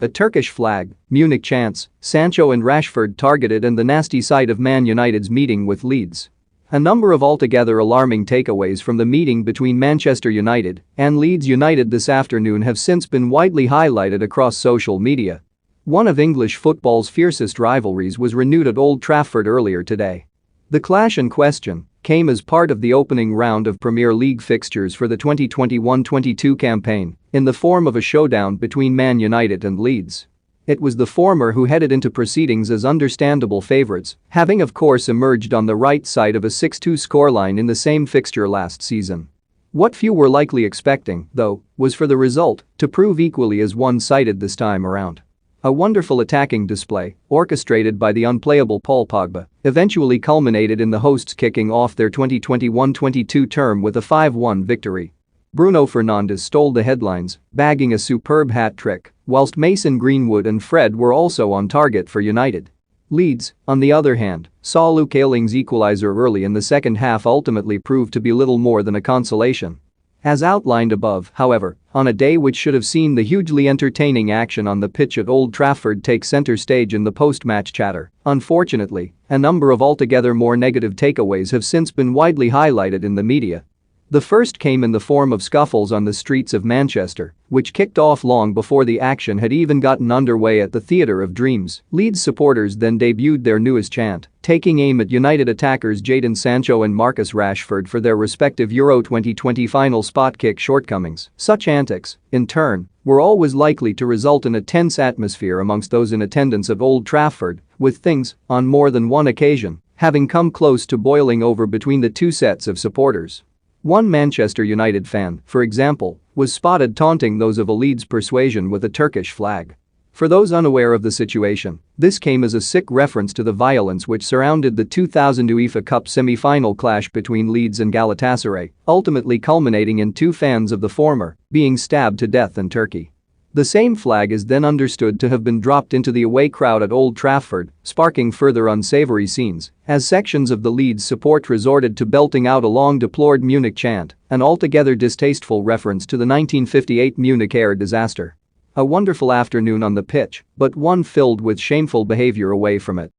a Turkish flag, Munich chants, Sancho and Rashford targeted and the nasty sight of Man United's meeting with Leeds. A number of altogether alarming takeaways from the meeting between Manchester United and Leeds United this afternoon have since been widely highlighted across social media. One of English football's fiercest rivalries was renewed at Old Trafford earlier today. The clash in question came as part of the opening round of Premier League fixtures for the 2021-22 campaign, in the form of a showdown between Man United and Leeds. It was the former who headed into proceedings as understandable favourites, having of course emerged on the right side of a 6-2 scoreline in the same fixture last season. What few were likely expecting, though, was for the result to prove equally as one-sided this time around. A wonderful attacking display, orchestrated by the unplayable Paul Pogba, eventually culminated in the hosts kicking off their 2021-22 term with a 5-1 victory. Bruno Fernandes stole the headlines, bagging a superb hat-trick, whilst Mason Greenwood and Fred were also on target for United. Leeds, on the other hand, saw Luke Ayling's equaliser early in the second half ultimately prove to be little more than a consolation. As outlined above, however, on a day which should have seen the hugely entertaining action on the pitch at Old Trafford take centre stage in the post-match chatter, unfortunately, a number of altogether more negative takeaways have since been widely highlighted in the media. The first came in the form of scuffles on the streets of Manchester, which kicked off long before the action had even gotten underway at the Theatre of Dreams. Leeds supporters then debuted their newest chant, taking aim at United attackers Jadon Sancho and Marcus Rashford for their respective Euro 2020 final spot kick shortcomings. Such antics, in turn, were always likely to result in a tense atmosphere amongst those in attendance at Old Trafford, with things, on more than one occasion, having come close to boiling over between the two sets of supporters. One Manchester United fan, for example, was spotted taunting those of a Leeds persuasion with a Turkish flag. For those unaware of the situation, this came as a sick reference to the violence which surrounded the 2000 UEFA Cup semi-final clash between Leeds and Galatasaray, ultimately culminating in two fans of the former being stabbed to death in Turkey. The same flag is then understood to have been dropped into the away crowd at Old Trafford, sparking further unsavory scenes, as sections of the Leeds support resorted to belting out a long-deplored Munich chant, an altogether distasteful reference to the 1958 Munich air disaster. A wonderful afternoon on the pitch, but one filled with shameful behaviour away from it.